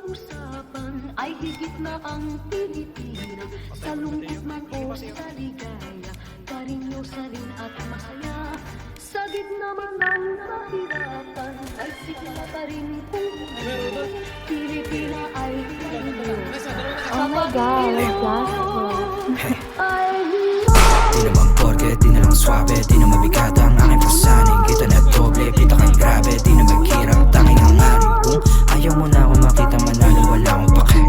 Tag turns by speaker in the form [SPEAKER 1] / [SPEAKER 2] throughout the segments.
[SPEAKER 1] usapan ay higit na ang tinitira. Sa lungkot man o sa ligaya, karinyosa rin at masaya. Sa gitna man ng kahirapan ay sigla pa rin kung ano. Pilipina ay tayo.
[SPEAKER 2] Oh my God,
[SPEAKER 1] Ay
[SPEAKER 3] Di naman porke, di na lang swabe, di na mabigat ang aking pasaning. Kita na doble, pita kang grabe, di na maghirap, tanging hangarin. Kung ayaw mo na ako makita manalo, wala akong pake.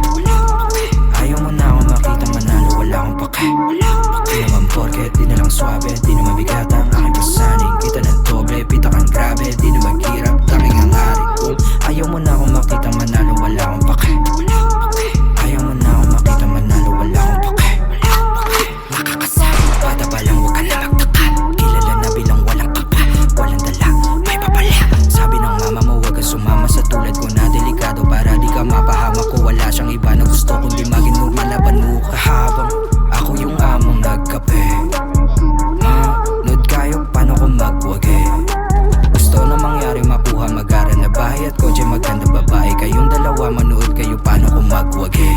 [SPEAKER 3] Ayaw mo na ako makita manalo, wala akong pake. Di naman porke, di na lang swabe, di na mabigat ang aking pasaning. Kita na doble, pita kang grabe, di na maghirap, tanging hangarin. Kung ayaw mo na ako makita manalo, wala akong pake. Ayaw mo na ako makita manalo, wala akong pake. Bata pa lang, huwag ka na magtaka. Kilala na bilang walang kapa, walang dala, may papala. Sabi ng mama mo, huwag kang sumama sa tulad ko na delikado. Para di ka mapahamak ko, wala siyang iba na gusto kundi maging normal na banuka. Habang ako yung among nagkape, manood kayo paano ko magwagi. Gusto na mangyari makuha, mag-aral na bahay at kotse, maganda babae. Kayong dalawa, manood kayo paano ko magwagi.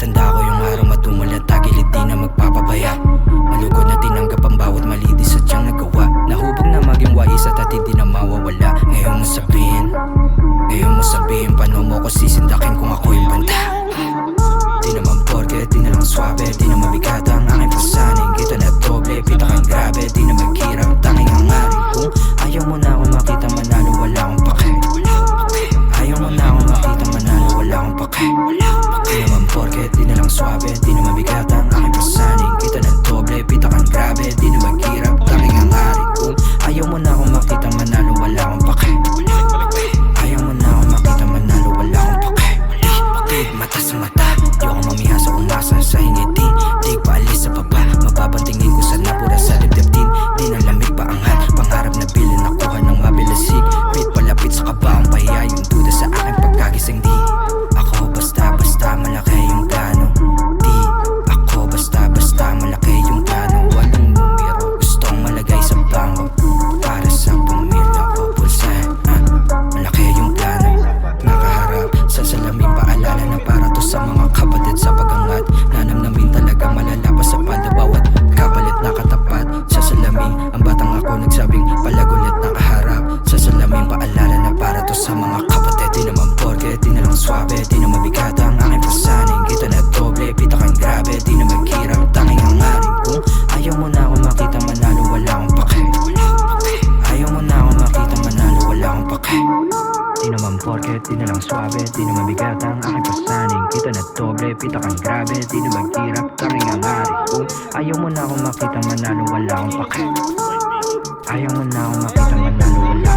[SPEAKER 3] Tanda ko yung araw matungal at tagilid, di na magpapabaya. Malugod na tinanggap ang bawat mali, di sadyang nagawa. Nahubog na maging wais at hatid, di na mawawala. Ngayon mo sabihin, paano mo ko sisindakin kung ako yung banda. Di naman porke, di na lang swabe, di na mabigat ang aking pasaning. Kita na doble, pita kang grabe, di na maghirap, tanging hangarin. Kung ayaw mo na ako makita manalo, wala akong pake. Ayaw mo na ako makita manalo, wala akong pake. Di naman porke, di na lang swabe, di na mabigat ang aking pasaning. Kita na doble, pita kang grabe, di na maghirap, tanging hangarin. Kung ayaw mo na ako makita manalo, wala akong pake. Ayaw mo na ako makita manalo, wala akong pake. Mata sa mata, di ako mamihasa, umasa sa hingiti. Di paalis sa baba, mapapantingin ko sa napura sa dibdib. Di na lamig pa angat, pangarap na bilin nakuha ng mabilasig. Pit palapit sa kabaong pahiya, yung duda sa aking pagkagising. Di ako basta-basta malaki yung plano. Di ako basta-basta malaki yung plano. Walang numero, gustong malagay sa bangko. Para sa pamilya ko, pulsa, malaki yung plano. Nakaharap sa salamin, paalala na para to sa mga kapatid sa pagangat. Nanamnamin talaga malala pa sa palda, bawat kapalit nakatapat sa salamin. Ang batang ako nagsabing palagulit nakaharap sa salamin, paalala na para to sa mga kapatid. Di naman porke, di na lang swabe, di na mabigat ang aking pasaning. Kita na doble, pita kang grabe, di na maghirap, tanging hangarin. Kung ayaw mo na ako makita manalo, wala akong pake. Ayaw mo na ako makita manalo, wala akong pake. Di naman porke, di na lang swabe, di na mabigat ang aking pasaning. Kita na doble, pita kang grabe, di na maghirap, tanging hangarin. Kung ayaw mo na ako makita manalo, wala akong pake. Ayaw mo na ako makita manalo, wala